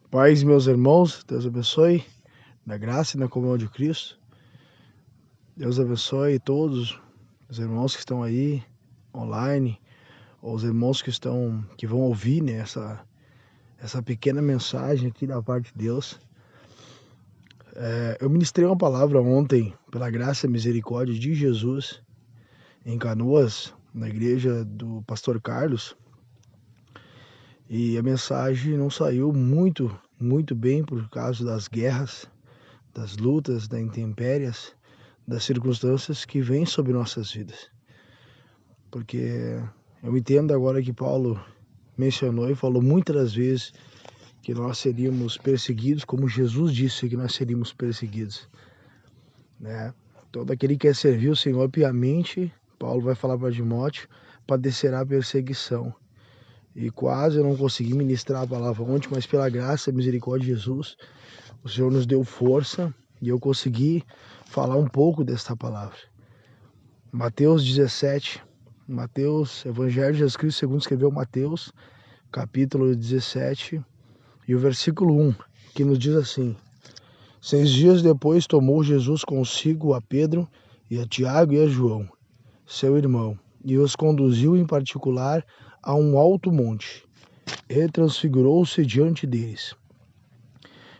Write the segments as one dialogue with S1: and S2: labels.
S1: Paz, meus irmãos, Deus abençoe, na graça e na comunhão de Cristo. Deus abençoe todos os irmãos que estão aí online, ou os irmãos que vão ouvir, né, essa pequena mensagem aqui da parte de Deus. Eu ministrei uma palavra ontem, pela graça e misericórdia de Jesus, em Canoas, na igreja do pastor Carlos, e a mensagem não saiu muito bem por causa das guerras, das lutas, das intempéries, das circunstâncias que vêm sobre nossas vidas. Porque eu entendo agora que Paulo mencionou e falou muitas vezes que nós seríamos perseguidos, como Jesus disse que nós seríamos perseguidos, né? Todo aquele que quer servir o Senhor piamente, Paulo vai falar para Timóteo, padecerá perseguição. E quase eu não consegui ministrar a palavra ontem, mas pela graça e misericórdia de Jesus, o Senhor nos deu força e eu consegui falar um pouco desta palavra. Mateus 17, Evangelho de Jesus Cristo segundo escreveu Mateus, capítulo 17, e o versículo 1, que nos diz assim: 6 dias depois tomou Jesus consigo a Pedro e a Tiago e a João, seu irmão, e os conduziu em particular a um alto monte, e transfigurou-se diante deles.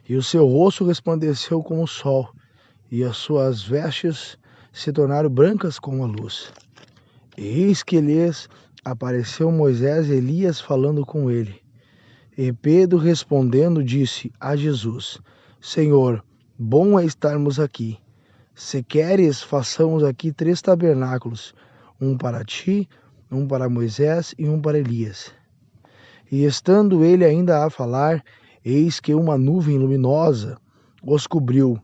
S1: E o seu rosto resplandeceu como o sol, e as suas vestes se tornaram brancas como a luz. E eis que lhes apareceu Moisés e Elias falando com ele. E Pedro respondendo disse a Jesus: Senhor, bom é estarmos aqui. Se queres, façamos aqui 3 tabernáculos, um para ti, um para Moisés e um para Elias. E estando ele ainda a falar, eis que uma nuvem luminosa os cobriu,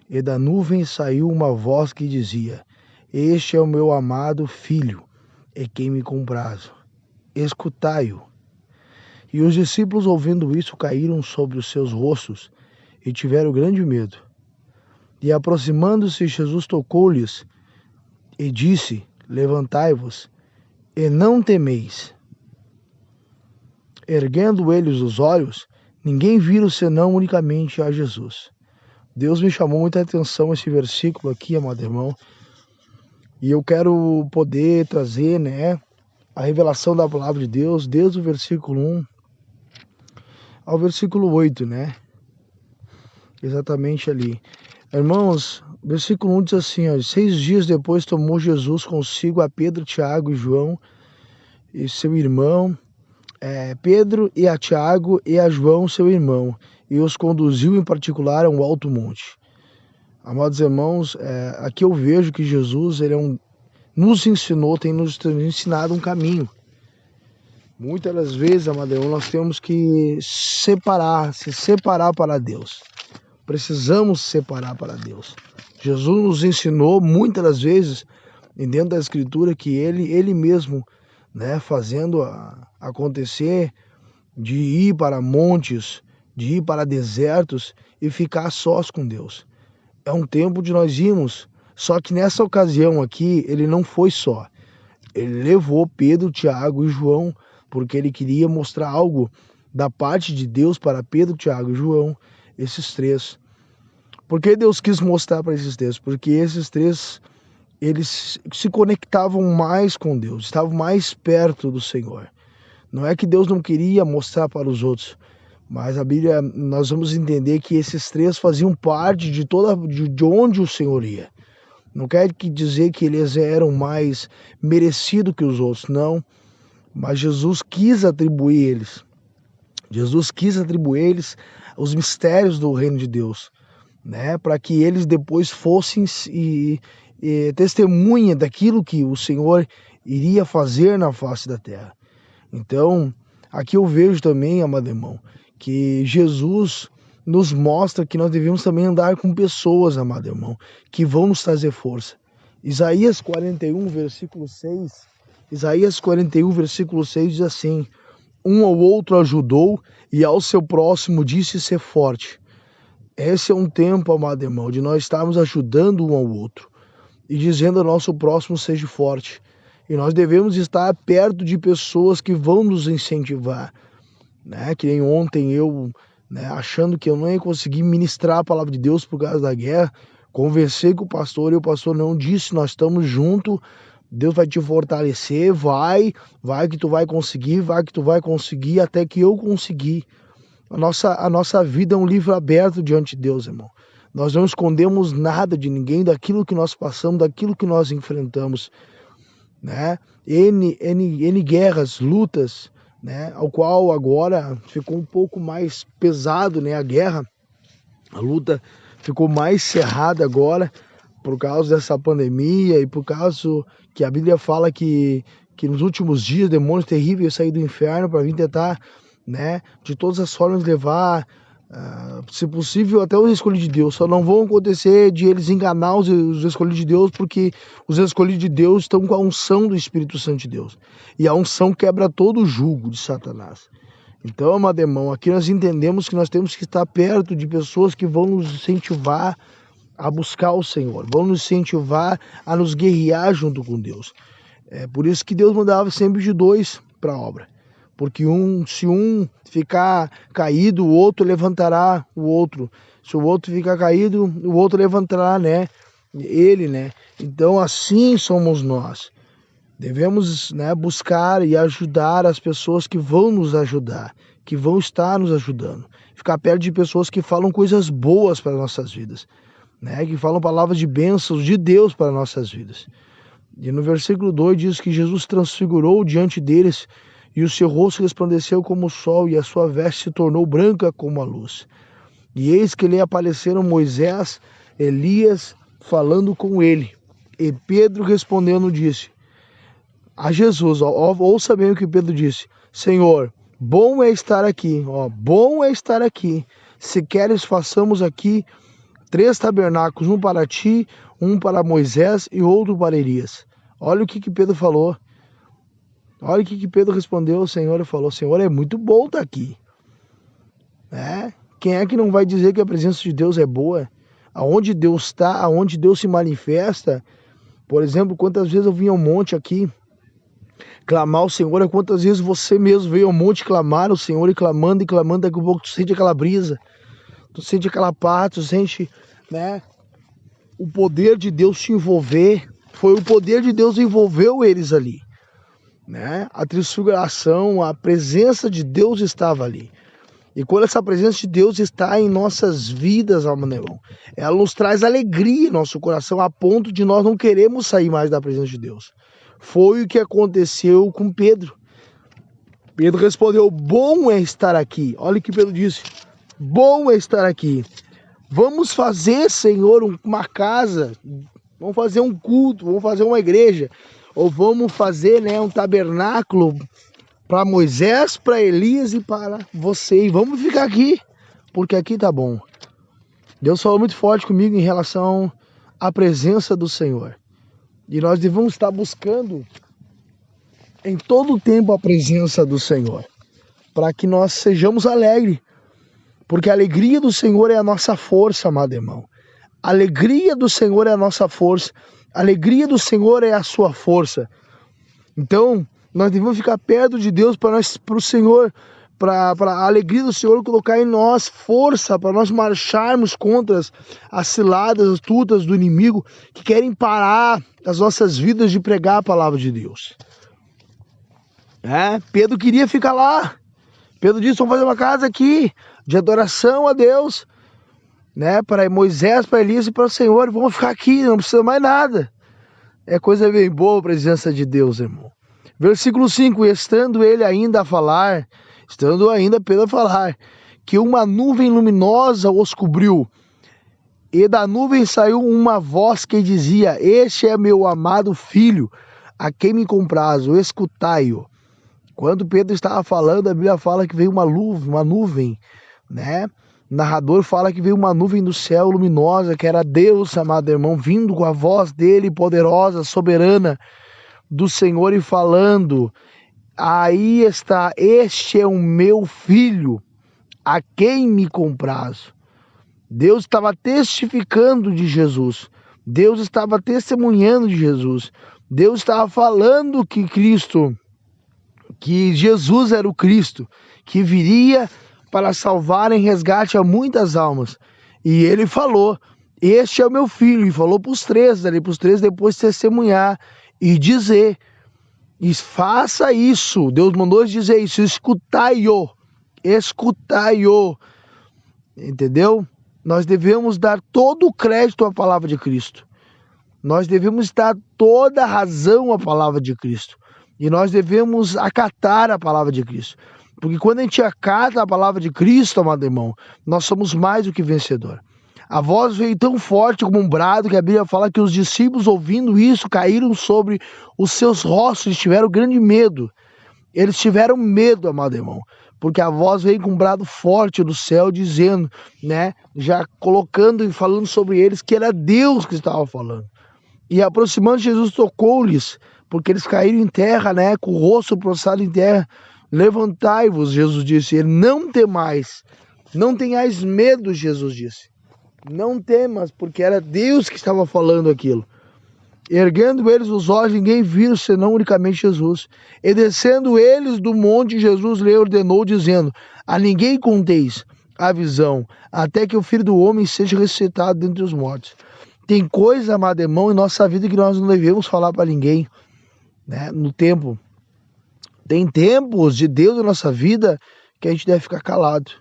S1: e da nuvem saiu uma voz que dizia: Este é o meu amado filho, em quem me comprazo. Escutai-o. E os discípulos, ouvindo isso, caíram sobre os seus rostos e tiveram grande medo. E aproximando-se, Jesus tocou-lhes e disse: Levantai-vos e não temeis. Erguendo eles os olhos, ninguém viram senão unicamente a Jesus. Deus me chamou muita atenção esse versículo aqui, amado irmão, e eu quero poder trazer, né, a revelação da palavra de Deus desde o versículo 1 ao versículo 8, né? Exatamente ali. Irmãos, versículo 1 diz assim, ó: 6 dias depois tomou Jesus consigo a Pedro, Tiago e João e seu irmão, Pedro e a Tiago e a João, seu irmão, e os conduziu em particular a um alto monte. Amados irmãos, aqui eu vejo que Jesus nos ensinou, tem nos ensinado um caminho. Muitas das vezes, amado irmão, nós temos que se separar para Deus. Precisamos separar para Deus. Jesus nos ensinou muitas das vezes, dentro da Escritura, que Ele mesmo, né, fazendo acontecer, de ir para montes, de ir para desertos e ficar sós com Deus. É um tempo de nós irmos, só que nessa ocasião aqui, ele não foi só. Ele levou Pedro, Tiago e João, porque ele queria mostrar algo da parte de Deus para Pedro, Tiago e João, esses 3. Por que Deus quis mostrar para esses 3? Porque esses 3, eles se conectavam mais com Deus, estavam mais perto do Senhor. Não é que Deus não queria mostrar para os outros, mas a Bíblia, nós vamos entender que esses 3 faziam parte de onde o Senhor ia. Não quer dizer que eles eram mais merecidos que os outros, não. Mas Jesus quis atribuir eles. Jesus quis atribuir eles os mistérios do reino de Deus, né? Para que eles depois fossem e testemunha daquilo que o Senhor iria fazer na face da terra. Então, aqui eu vejo também, amado irmão, que Jesus nos mostra que nós devemos também andar com pessoas, amado irmão, que vão nos trazer força. Isaías 41, versículo 6, diz assim: Um ao outro ajudou e ao seu próximo disse ser forte. Esse é um tempo, amado irmão, de nós estarmos ajudando um ao outro e dizendo ao nosso próximo seja forte. E nós devemos estar perto de pessoas que vão nos incentivar, né? Que nem ontem eu, né, achando que eu não ia conseguir ministrar a palavra de Deus por causa da guerra. Conversei com o pastor e o pastor não disse, nós estamos juntos, Deus vai te fortalecer, vai que tu vai conseguir, até que eu consegui. A nossa vida é um livro aberto diante de Deus, irmão. Nós não escondemos nada de ninguém, daquilo que nós passamos, daquilo que nós enfrentamos, né? N guerras, lutas, né? Ao qual agora ficou um pouco mais pesado, né? A luta ficou mais cerrada agora por causa dessa pandemia e por causa que a Bíblia fala que nos últimos dias demônios terríveis saíram do inferno para vir tentar, né, de todas as formas levar, se possível, até os escolhidos de Deus. Só não vão acontecer de eles enganar os escolhidos de Deus, porque os escolhidos de Deus estão com a unção do Espírito Santo de Deus. E a unção quebra todo o jugo de Satanás. Então, amado irmão, aqui nós entendemos que nós temos que estar perto de pessoas que vão nos incentivar a buscar o Senhor, vão nos incentivar a nos guerrear junto com Deus. É por isso que Deus mandava sempre de 2 para a obra. Porque se um ficar caído, o outro levantará o outro. Se o outro ficar caído, o outro levantará, né? Ele, né? Então assim somos nós. Devemos, né, buscar e ajudar as pessoas que vão nos ajudar, que vão estar nos ajudando. Ficar perto de pessoas que falam coisas boas para nossas vidas, né? Que falam palavras de bênçãos de Deus para nossas vidas. E no versículo 2 diz que Jesus transfigurou diante deles e o seu rosto resplandeceu como o sol e a sua veste se tornou branca como a luz. E eis que lhe apareceram Moisés, Elias, falando com ele. E Pedro respondendo disse a Jesus, ouça bem o que Pedro disse: Senhor, bom é estar aqui, bom é estar aqui. Se queres, façamos aqui 3 tabernáculos, um para ti, um para Moisés e outro para Elias. Olha o que Pedro falou. Olha o que Pedro respondeu ao Senhor e falou: Senhor, é muito bom estar aqui. Né? Quem é que não vai dizer que a presença de Deus é boa? Aonde Deus está, aonde Deus se manifesta. Por exemplo, quantas vezes eu vim ao monte aqui clamar ao Senhor, quantas vezes você mesmo veio ao monte clamar ao Senhor e clamando, daqui a pouco tu sente aquela brisa, tu sente aquela paz, tu sente, né, o poder de Deus te envolver. Foi o poder de Deus que envolveu eles ali, né? A transfiguração, a presença de Deus estava ali. E quando essa presença de Deus está em nossas vidas, amado irmão, ela nos traz alegria em nosso coração, a ponto de nós não queremos sair mais da presença de Deus. Foi o que aconteceu com Pedro. Pedro respondeu: bom é estar aqui. Olha o que Pedro disse: bom é estar aqui. Vamos fazer, Senhor, uma casa, vamos fazer um culto, vamos fazer uma igreja, ou vamos fazer, né, um tabernáculo para Moisés, para Elias e para você. E vamos ficar aqui, porque aqui tá bom. Deus falou muito forte comigo em relação à presença do Senhor. E nós devemos estar buscando em todo o tempo a presença do Senhor, para que nós sejamos alegres. Porque a alegria do Senhor é a nossa força, amado irmão. A alegria do Senhor é a nossa força. A alegria do Senhor é a sua força. Então, nós devemos ficar perto de Deus para o Senhor, para a alegria do Senhor colocar em nós força, para nós marcharmos contra as ciladas astutas do inimigo que querem parar as nossas vidas de pregar a palavra de Deus. Pedro queria ficar lá. Pedro disse: vamos fazer uma casa aqui de adoração a Deus, né? Para Moisés, para Elias e para o Senhor. Vamos ficar aqui, não precisa mais nada. É coisa bem boa a presença de Deus, irmão. Versículo 5: estando ele ainda a falar, estando ainda Pedro a falar, que uma nuvem luminosa os cobriu, e da nuvem saiu uma voz que dizia: este é meu amado filho, a quem me comprazo, escutai-o. Quando Pedro estava falando, a Bíblia fala que veio uma nuvem, né? O narrador fala que veio uma nuvem do céu luminosa, que era Deus, amado irmão, vindo com a voz dele poderosa, soberana do Senhor e falando: aí está, este é o meu filho, a quem me comprazo. Deus estava testificando de Jesus, Deus estava testemunhando de Jesus, Deus estava falando que Jesus era o Cristo, que viria para salvar em resgate a muitas almas. E ele falou, este é o meu filho, e falou para os três depois testemunhar e dizer, e faça isso, Deus mandou eles dizer isso, escutai-o, entendeu? Nós devemos dar todo o crédito à palavra de Cristo, nós devemos dar toda a razão à palavra de Cristo, e nós devemos acatar a palavra de Cristo, porque quando a gente acata a palavra de Cristo, amado irmão, nós somos mais do que vencedor. A voz veio tão forte como um brado que a Bíblia fala que os discípulos, ouvindo isso, caíram sobre os seus rostos e tiveram grande medo. Eles tiveram medo, amado irmão, porque a voz veio com um brado forte do céu, dizendo, né, já colocando e falando sobre eles que era Deus que estava falando. E aproximando Jesus, tocou-lhes, porque eles caíram em terra, né, com o rosto prostrado em terra. Levantai-vos, Jesus disse, e não temais, não tenhais medo, Jesus disse. Não temas, porque era Deus que estava falando aquilo. Erguendo eles os olhos, ninguém viu senão unicamente Jesus. E descendo eles do monte, Jesus lhe ordenou, dizendo, a ninguém conteis a visão, até que o Filho do Homem seja ressuscitado dentre os mortos. Tem coisa, amado irmão, em nossa vida que nós não devemos falar para ninguém, né? No tempo. Tem tempos de Deus na nossa vida que a gente deve ficar calado.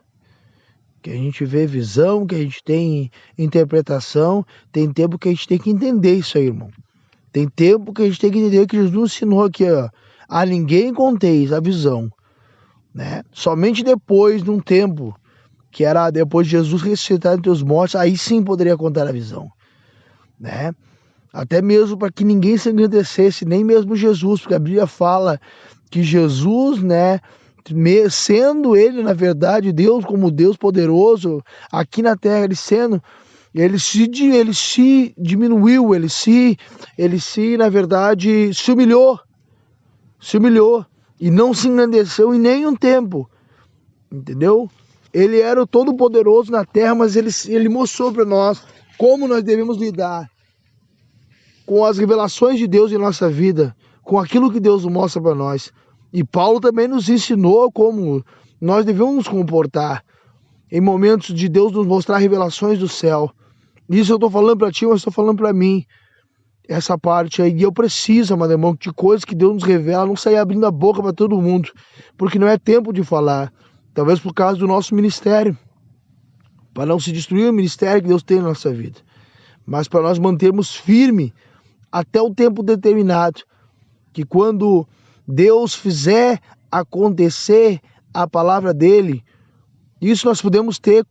S1: Que a gente vê visão, que a gente tem interpretação, tem tempo que a gente tem que entender isso aí, irmão. Tem tempo que a gente tem que entender que Jesus nos ensinou aqui, ó, a ninguém conteis a visão, né? Somente depois de um tempo, que era depois de Jesus ressuscitar entre os mortos, aí sim poderia contar a visão, né? Até mesmo para que ninguém se engrandecesse, nem mesmo Jesus, porque a Bíblia fala que Jesus, né, sendo ele na verdade Deus, como Deus poderoso aqui na terra, ele se diminuiu, ele se na verdade se humilhou e não se engrandeceu em nenhum tempo, entendeu? Ele era o todo poderoso na terra, mas ele mostrou para nós como nós devemos lidar com as revelações de Deus em nossa vida, com aquilo que Deus mostra para nós. E Paulo também nos ensinou como nós devemos nos comportar em momentos de Deus nos mostrar revelações do céu. Isso eu estou falando para ti, mas estou falando para mim. Essa parte aí. E eu preciso, amado irmão, de coisas que Deus nos revela, não sair abrindo a boca para todo mundo, porque não é tempo de falar. Talvez por causa do nosso ministério, para não se destruir o ministério que Deus tem na nossa vida, mas para nós mantermos firme até o tempo determinado, que quando Deus fizer acontecer a palavra dele, isso nós podemos ter,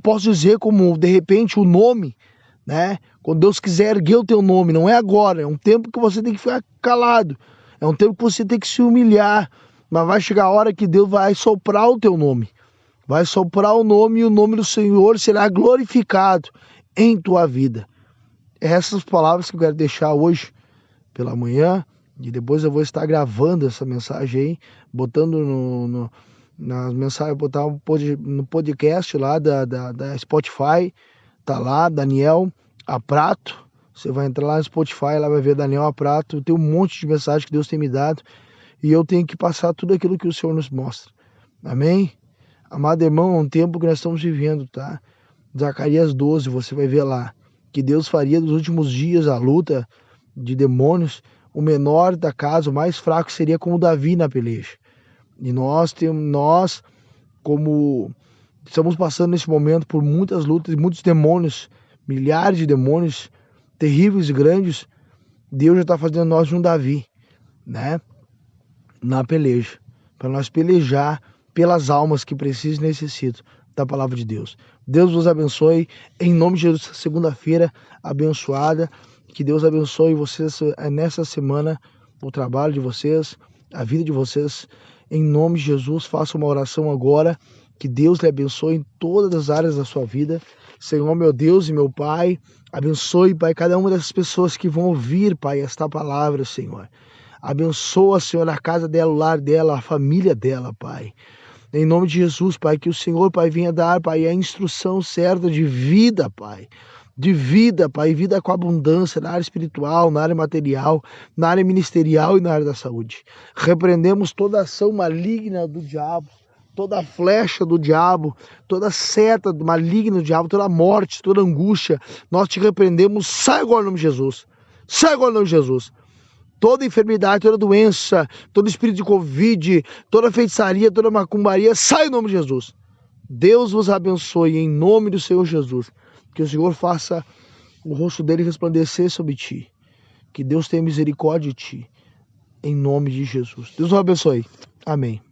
S1: posso dizer como de repente o nome, né? Quando Deus quiser erguer o teu nome, não é agora, é um tempo que você tem que ficar calado, é um tempo que você tem que se humilhar, mas vai chegar a hora que Deus vai soprar o teu nome, vai soprar o nome e o nome do Senhor será glorificado em tua vida. Essas palavras que eu quero deixar hoje pela manhã, e depois eu vou estar gravando essa mensagem aí, botando nas mensagens, botar no podcast lá da Spotify, tá lá, Daniel Aprato, você vai entrar lá no Spotify, lá vai ver Daniel Aprato, tem um monte de mensagem que Deus tem me dado, e eu tenho que passar tudo aquilo que o Senhor nos mostra, amém? Amado irmão, é um tempo que nós estamos vivendo, tá? Zacarias 12, você vai ver lá, que Deus faria nos últimos dias a luta de demônios, o menor da casa, o mais fraco seria como Davi na peleja. E nós, como estamos passando nesse momento por muitas lutas e muitos demônios, milhares de demônios terríveis e grandes, Deus já está fazendo nós um Davi, né? Na peleja, para nós pelejar pelas almas que precisam e necessitam da palavra de Deus. Deus vos abençoe, em nome de Jesus, segunda-feira abençoada, que Deus abençoe vocês nessa semana, o trabalho de vocês, a vida de vocês, em nome de Jesus. Faça uma oração agora, que Deus lhe abençoe em todas as áreas da sua vida. Senhor, meu Deus e meu Pai, abençoe, Pai, cada uma dessas pessoas que vão ouvir, Pai, esta palavra, Senhor. Abençoa, Senhor, a casa dela, o lar dela, a família dela, Pai. Em nome de Jesus, Pai, que o Senhor, Pai, venha dar, Pai, a instrução certa de vida, Pai. De vida, Pai, vida com abundância na área espiritual, na área material, na área ministerial e na área da saúde. Repreendemos toda ação maligna do diabo toda flecha do diabo, toda seta maligna do diabo, toda morte, toda angústia, nós te repreendemos, sai agora no nome de Jesus, sai agora no nome de Jesus. Toda enfermidade, toda doença, todo espírito de Covid, toda feitiçaria, toda macumbaria, sai no nome de Jesus. Deus vos abençoe em nome do Senhor Jesus. Que o Senhor faça o rosto dele resplandecer sobre ti. Que Deus tenha misericórdia de ti. Em nome de Jesus. Deus vos abençoe. Amém.